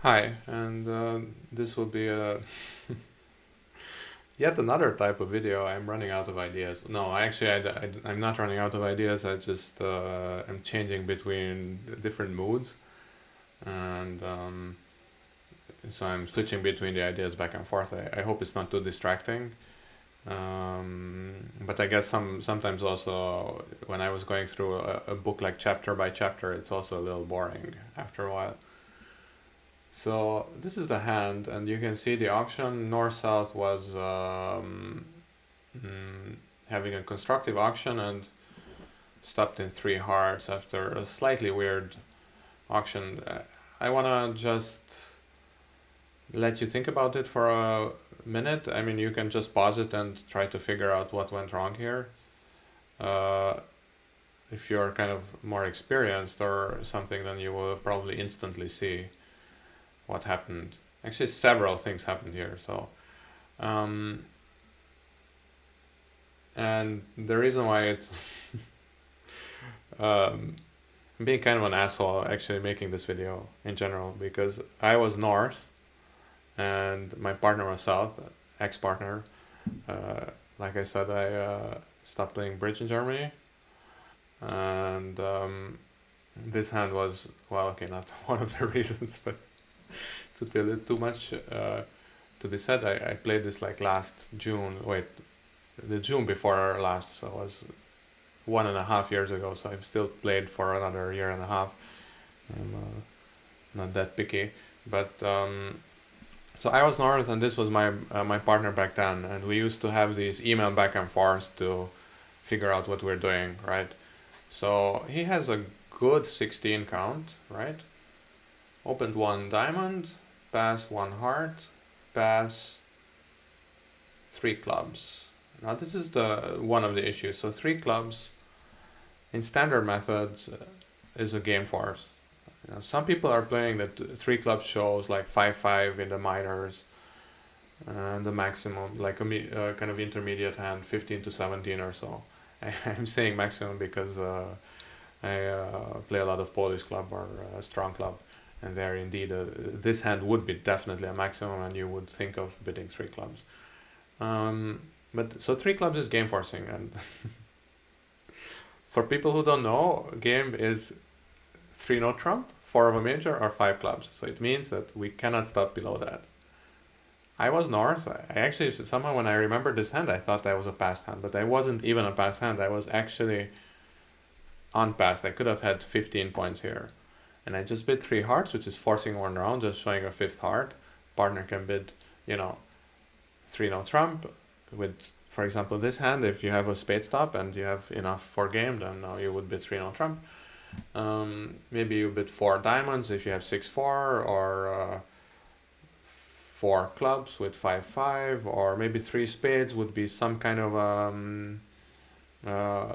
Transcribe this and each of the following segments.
Hi, and this will be yet another type of video. I'm running out of ideas. No, I'm not running out of ideas. I just am changing between different moods, and so I'm switching between the ideas back and forth. I hope it's not too distracting. But I guess sometimes also when I was going through a book like chapter by chapter, it's also a little boring after a while. So this is the hand, and you can see the auction north-south was mm, having a constructive auction and stopped in three hearts after a slightly weird auction. I wanna just let you think about it for a minute. I mean, you can just pause it and try to figure out what went wrong here. Uh, if you're kind of more experienced or something, then you will probably instantly see what happened. Actually, several things happened here. So, um, and the reason why it's um, being kind of an asshole actually making this video in general because I was north and my partner was south, ex-partner. Uh, like I said, I stopped playing bridge in Germany, and this hand was well, okay, not one of the reasons, but it would be a little too much to be said. I played this like last June. Wait, the June before last, so it was 1.5 years ago. So I've still played for another year and a half. I'm not that picky, but so I was north, and this was my partner back then, and we used to have these email back and forth to figure out what we're doing, right? So he has a good 16 count, right? Opened one diamond, pass one heart, pass three clubs. Now this is the one of the issues. So three clubs in standard methods is a game force. You know, some people are playing that three clubs shows like 5-5 in the minors, and the maximum like a kind of intermediate hand 15 to 17 or so. I'm saying maximum because I play a lot of Polish club or strong club, and there indeed this hand would be definitely a maximum, and you would think of bidding three clubs. But so three clubs is game forcing, and for people who don't know, game is three no trump, four of a major, or five clubs. So it means that we cannot stop below that. I was north. I actually somehow when I remembered this hand, I thought that was a passed hand, but I wasn't even a passed hand. I was actually unpassed. I could have had 15 points here, and I just bid three hearts, which is forcing one round, just showing a fifth heart. Partner can bid, you know, three no trump with, for example, this hand. If you have a spade stop and you have enough for game, then now you would bid three no trump. Maybe you bid four diamonds if you have 6-4, or four clubs with 5-5, or maybe three spades would be some kind of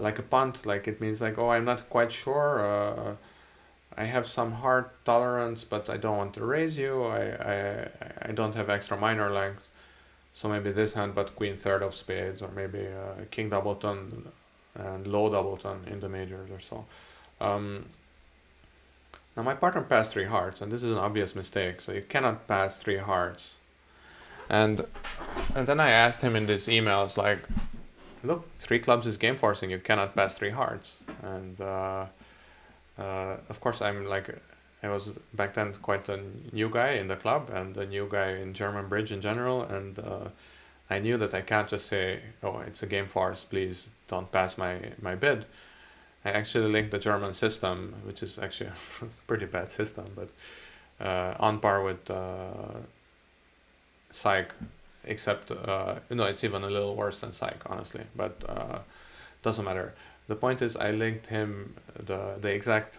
like a punt. Like it means like, oh, I'm not quite sure. I have some hard tolerance, but I don't want to raise you. I don't have extra minor length, so maybe this hand, but queen third of spades, or maybe king doubleton and low doubleton in the majors or so. Um, Now my partner passed three hearts, and this is an obvious mistake. So you cannot pass three hearts. And and then I asked him in these emails, like, look, three clubs is game forcing. You cannot pass three hearts. And of course, I was back then quite a new guy in the club and a new guy in German bridge in general. And I knew that I can't just say, oh, it's a game force. Please don't pass my bid. I actually linked the German system, which is actually a pretty bad system, but on par with Psych, except it's even a little worse than Psych, honestly. But doesn't matter. The point is, I linked him the exact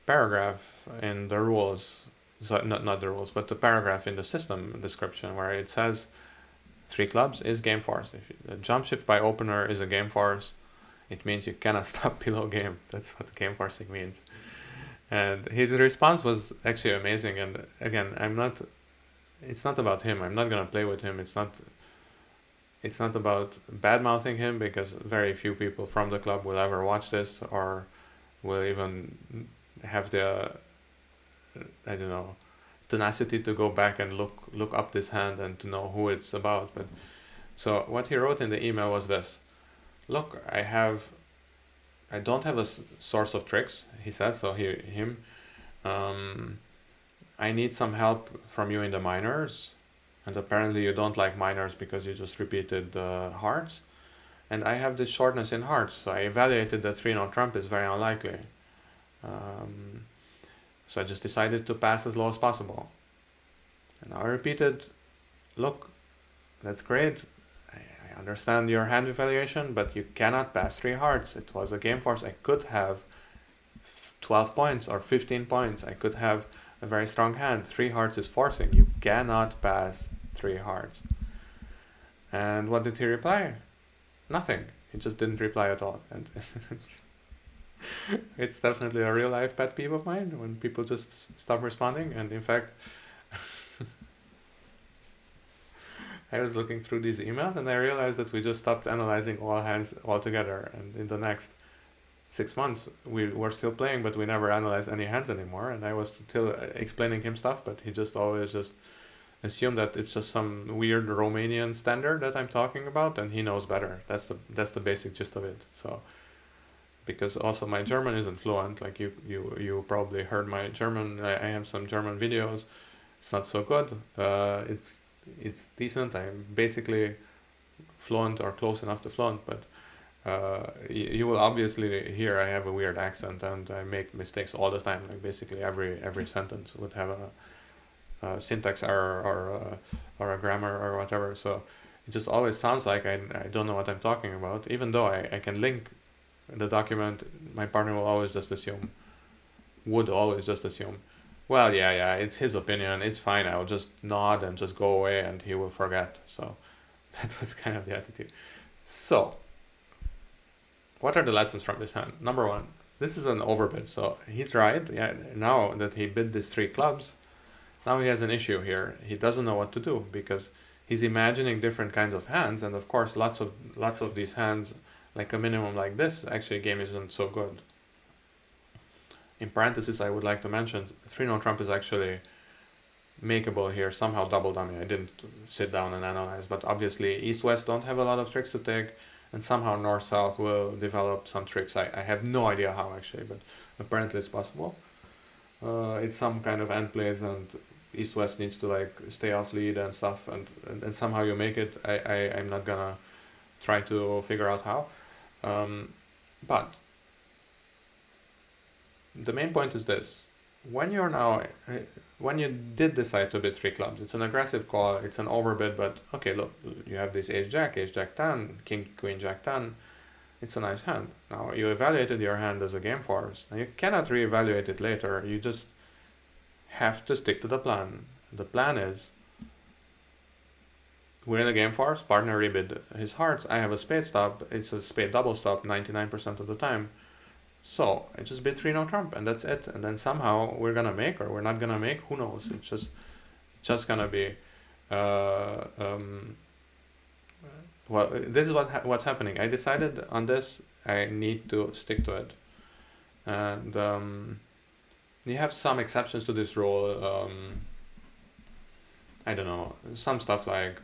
paragraph in the rules, so not the rules, but the paragraph in the system description where it says three clubs is game force. If the jump shift by opener is a game force, it means you cannot stop below game. That's what game forcing means. And his response was actually amazing. And again, it's not about him. I'm not gonna play with him. It's not about bad mouthing him, because very few people from the club will ever watch this or will even have the, I don't know, tenacity to go back and look up this hand and to know who it's about. But so what he wrote in the email was this: look, I don't have a source of tricks, he said. So him, I need some help from you in the minors, and apparently you don't like minors because you just repeated hearts, and I have this shortness in hearts, so I evaluated that 3-note trump is very unlikely. So I just decided to pass as low as possible. And I repeated, look, that's great. I understand your hand evaluation, but you cannot pass 3 hearts. It was a game force. I could have 12 points or 15 points. I could have a very strong hand. 3 hearts is forcing. You cannot pass 3 hearts. And what did he reply? Nothing. He just didn't reply at all. And it's definitely a real life pet peeve of mine when people just stop responding. And in fact, I was looking through these emails and I realized that we just stopped analyzing all hands altogether. And in the next 6 months, we were still playing, but we never analyzed any hands anymore. And I was still explaining him stuff, but he just always just assumed that it's just some weird Romanian standard that I'm talking about, and he knows better. That's the basic gist of it. So, because also my German isn't fluent, like you probably heard my German. I have some German videos. It's not so good. It's decent. I'm basically fluent or close enough to fluent, but you will obviously hear I have a weird accent and I make mistakes all the time. Like basically every sentence would have a syntax error or a grammar or whatever. So it just always sounds like I don't know what I'm talking about, even though I can link the document. My partner will always just assume, well, yeah, it's his opinion, it's fine, I'll just nod and just go away and he will forget. So that was kind of the attitude. So what are the lessons from this hand? Number one, this is an overbid. So he's right. Yeah, now that he bid these 3 clubs, now he has an issue here. He doesn't know what to do because he's imagining different kinds of hands, and of course lots of these hands, like a minimum like this, actually game isn't so good. In parentheses, I would like to mention 3-note trump is actually makeable here, somehow double dummy. I didn't sit down and analyze, but obviously East-West don't have a lot of tricks to take, and somehow North-South will develop some tricks. I have no idea how actually, but apparently it's possible. It's some kind of end plays, and East-West needs to like stay off lead and stuff, and somehow you make it. I'm not gonna try to figure out how. But the main point is this: when you did decide to bid 3 clubs, it's an aggressive call, it's an overbid, but okay, look, you have this ace jack 10, king queen jack 10. It's a nice hand. Now you evaluated your hand as a game force. Now you cannot reevaluate it later. You just have to stick to the plan. The plan is, we're in a game force, partner rebid his hearts, I have a spade stop, it's a spade double stop 99% of the time. So I just bid 3-note trump and that's it. And then somehow we're gonna make, or we're not gonna make, who knows? It's just gonna be well, this is what's happening. I decided on this, I need to stick to it. And you have some exceptions to this rule. I don't know, some stuff like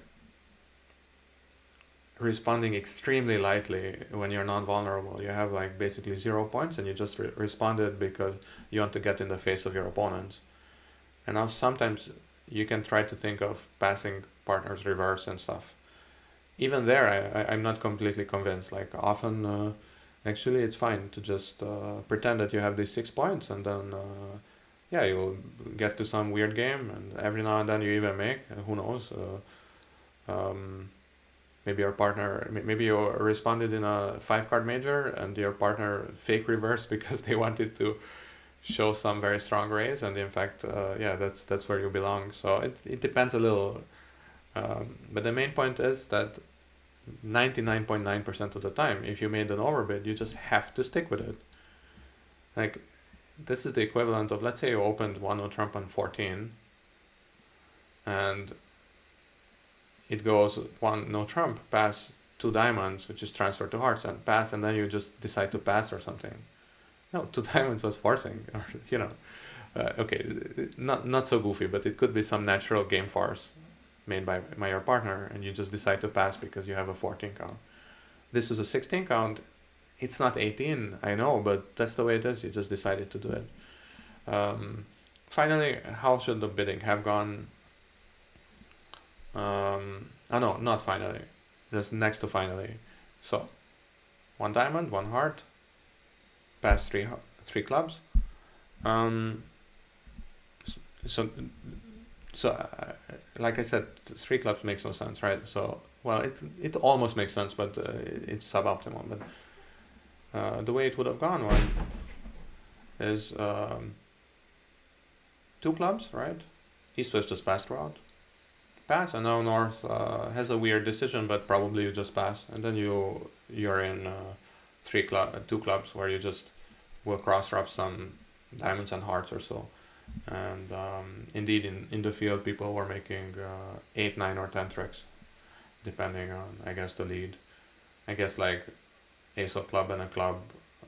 responding extremely lightly when you're non-vulnerable. You have like basically 0 points and you just responded because you want to get in the face of your opponents. And now sometimes you can try to think of passing partners reverse and stuff. Even there, I'm not completely convinced. Like often, actually, it's fine to just pretend that you have these 6 points, and then yeah, you'll get to some weird game, and every now and then you even make. Who knows? Maybe your partner, maybe you responded in a 5-card major, and your partner fake reverse because they wanted to show some very strong raise, and in fact, yeah, that's where you belong. So it depends a little. But the main point is that 99.9% of the time, if you made an overbid, you just have to stick with it. Like, this is the equivalent of, let's say you opened 1-0 trump on 14, and it goes 1-0 trump, pass 2 diamonds, which is transfer to hearts, and pass, and then you just decide to pass or something. No, 2 diamonds was forcing, or, you know. Okay, not so goofy, but it could be some natural game force made by your partner, and you just decide to pass because you have a 14 count. This is a 16 count. It's not 18, I know, but that's the way it is. You just decided to do it. Finally, how should the bidding have gone? Oh no, not finally. Just next to finally. So, one diamond, one heart, pass three clubs. Um, so like I said, three clubs makes no sense, right? So, well, it almost makes sense, but it's suboptimal. But the way it would have gone is two clubs, right? East West just passed route. Pass, and now North has a weird decision, but probably you just pass, and then you're in two clubs where you just will cross rough some diamonds and hearts or so. And indeed, in the field, people were making 8, 9, or 10 tricks, depending on, I guess, the lead. I guess like ace of club and a club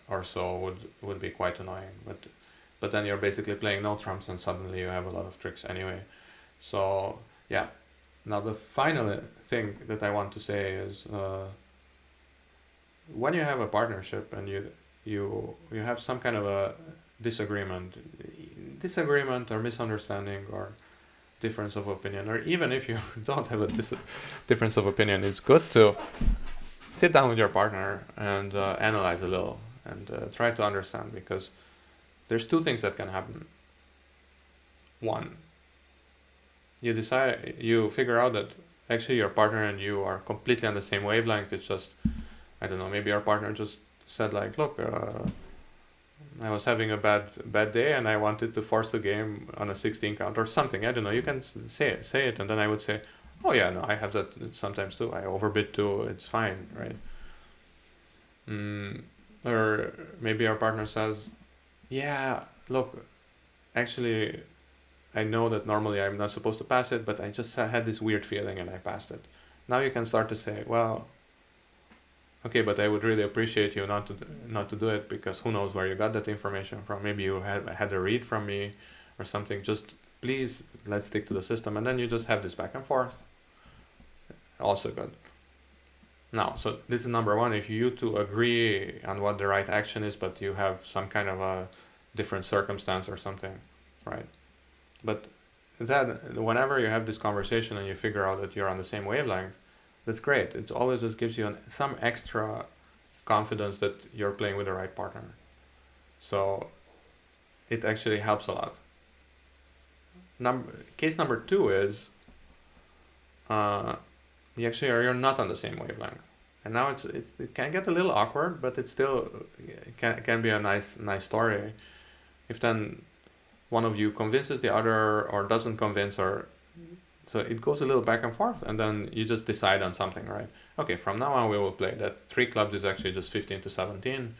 or so would be quite annoying, but then you're basically playing no trumps, and suddenly you have a lot of tricks anyway. So yeah. Now the final thing that I want to say is when you have a partnership and you have some kind of a disagreement or misunderstanding or difference of opinion, or even if you don't have a difference of opinion, it's good to sit down with your partner and analyze a little and try to understand, because there's two things that can happen. One, you figure out that actually your partner and you are completely on the same wavelength. It's just, I don't know, maybe your partner just said like, look, I was having a bad day and I wanted to force the game on a 16 count or something. I don't know. You can say it, and then I would say, oh yeah, no, I have that sometimes too. I overbid too. It's fine, right? Or maybe our partner says, yeah, look, actually, I know that normally I'm not supposed to pass it, but I just had this weird feeling and I passed it. Now you can start to say, well, okay, but I would really appreciate you not to do it, because who knows where you got that information from. Maybe you had a read from me or something. Just please, let's stick to the system. And then you just have this back and forth. Also good. Now, so this is number one. If you two agree on what the right action is, but you have some kind of a different circumstance or something, right? But then whenever you have this conversation and you figure out that you're on the same wavelength, that's great. It always just gives you some extra confidence that you're playing with the right partner. So it actually helps a lot. Case number two is you're not on the same wavelength, and now it can get a little awkward, but it still can be a nice story. If then one of you convinces the other or doesn't convince, or so it goes a little back and forth, and then you just decide on something, right? Okay, from now on we will play that three clubs is actually just 15 to 17,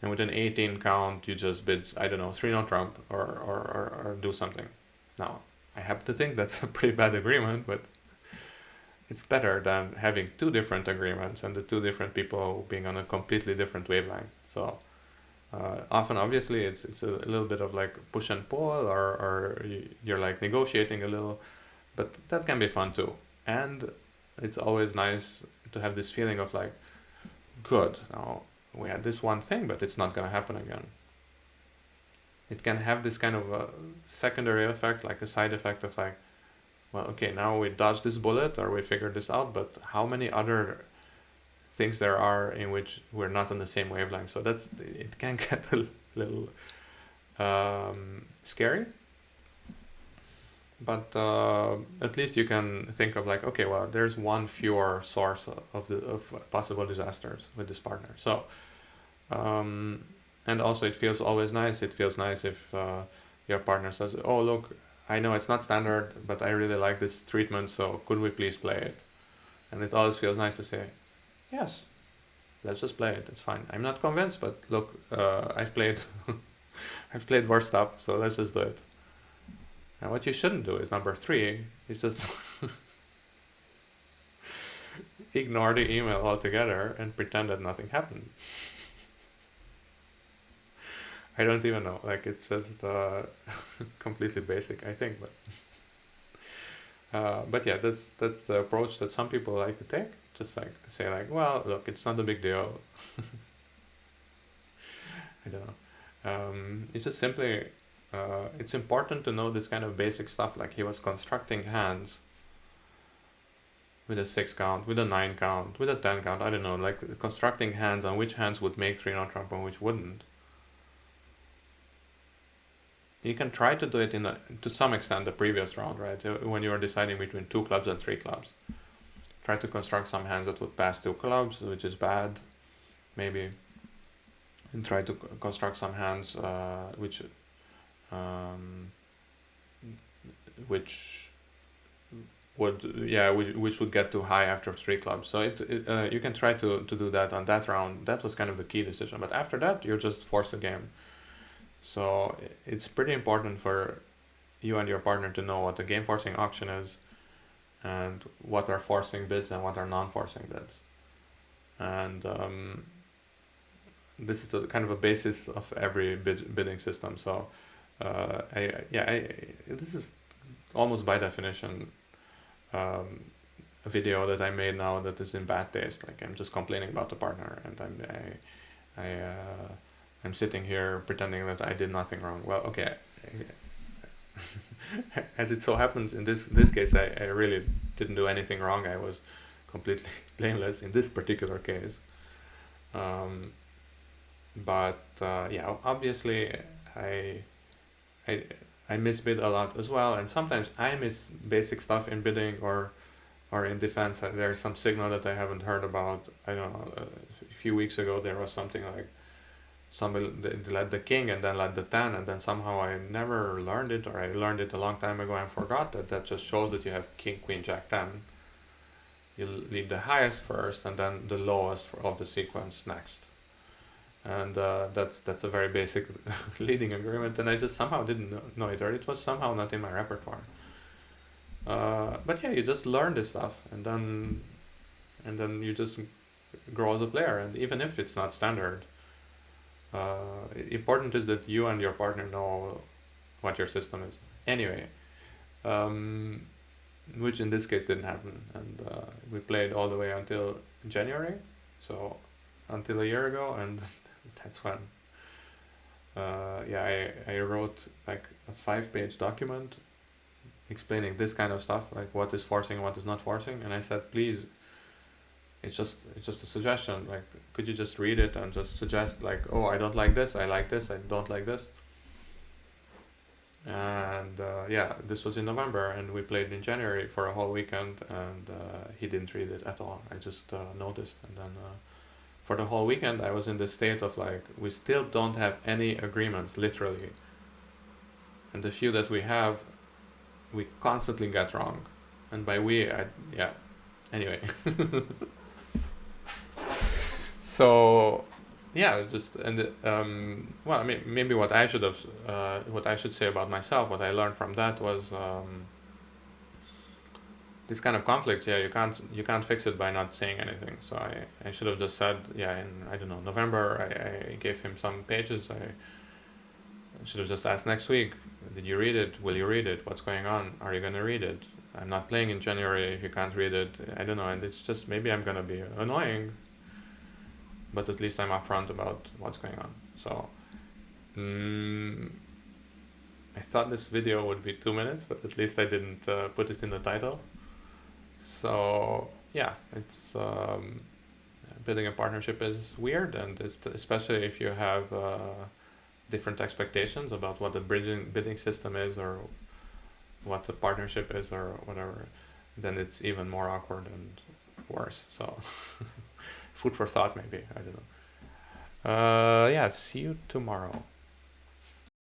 and with an 18 count you just bid, I don't know, 3 no trump or do something. Now, I happen to think that's a pretty bad agreement, but it's better than having two different agreements and the two different people being on a completely different wavelength. So often, obviously, it's a little bit of like push and pull, or you're like negotiating a little, but that can be fun too. And it's always nice to have this feeling of like, good, now we had this one thing, but it's not going to happen again. It can have this kind of a secondary effect, like a side effect of like, well, okay, now we dodged this bullet or we figured this out, but how many other things there are in which we're not on the same wavelength? So it can get a little scary, but at least you can think of like, okay, well, there's one fewer source of possible disasters with this partner. So and also it feels always nice. It feels nice if your partner says, oh, look, I know it's not standard, but I really like this treatment, so could we please play it? And it always feels nice to say, yes, let's just play it. It's fine. I'm not convinced, but look, I've played I've played worse stuff, so let's just do it. And what you shouldn't do is number 3, is just ignore the email altogether and pretend that nothing happened. I don't even know. Like it's just completely basic, I think. But yeah, that's the approach that some people like to take. Just like say like, well, look, it's not a big deal. I don't know. It's just simply, it's important to know this kind of basic stuff. Like he was constructing hands with a 6 count, with a 9 count, with a 10 count. I don't know. Like constructing hands on which hands would make 3-note trump and which wouldn't. You can try to do it to some extent the previous round, right? When you are deciding between 2 clubs and 3 clubs. Try to construct some hands that would pass 2 clubs, which is bad, maybe. And try to construct some hands um, which which would get too high after 3 clubs. So you can try to do that on that round. That was kind of the key decision. But after that, you're just forced the game. So it's pretty important for you and your partner to know what the game forcing auction is, and what are forcing bids and what are non-forcing bids. And this is the kind of a basis of every bidding system. So this is almost by definition a video that I made now that is in bad taste. Like I'm just complaining about the partner, and I'm sitting here pretending that I did nothing wrong. Well, okay. As it so happens in this case, I really didn't do anything wrong. I was completely blameless in this particular case. But yeah, obviously I misbid a lot as well, and sometimes I miss basic stuff in bidding or in defense. There's some signal that I haven't heard about. I don't know. A few weeks ago there was something like somebody they led the king and then led the 10, and then somehow I never learned it, or I learned it a long time ago and forgot that just shows that you have king, queen, jack, 10. You lead the highest first and then the lowest of the sequence next. And that's a very basic leading agreement, and I just somehow didn't know it, or it was somehow not in my repertoire. But yeah, you just learn this stuff, and then you just grow as a player. And even if it's not standard, important is that you and your partner know what your system is. Anyway, which in this case didn't happen, and we played all the way until January, so until a year ago, and that's when I wrote like a 5-page document explaining this kind of stuff, like what is forcing and what is not forcing, and I said, please, it's just a suggestion, like could you just read it and just suggest like, oh, I don't like this, I like this, I don't like this. And this was in November, and we played in January for a whole weekend, and he didn't read it at all. I just noticed, and then for the whole weekend I was in this state of like, we still don't have any agreements, literally, and the few that we have, we constantly get wrong. And by anyway. So yeah, just and well, I mean, maybe what I should say about myself, what I learned from that was this kind of conflict. Yeah, you can't fix it by not saying anything. So I should have just said, yeah, in, I don't know, November, I gave him some pages. I should have just asked next week, did you read it? Will you read it? What's going on? Are you gonna read it? I'm not playing in January if you can't read it. I don't know, and it's just, maybe I'm gonna be annoying, but at least I'm upfront about what's going on. So I thought this video would be 2 minutes, but at least I didn't put it in the title. So yeah, it's building a partnership is weird, and it's especially if you have different expectations about what the bidding system is, or what the partnership is, or whatever, then it's even more awkward and worse. So food for thought, maybe. I don't know. Yeah, see you tomorrow.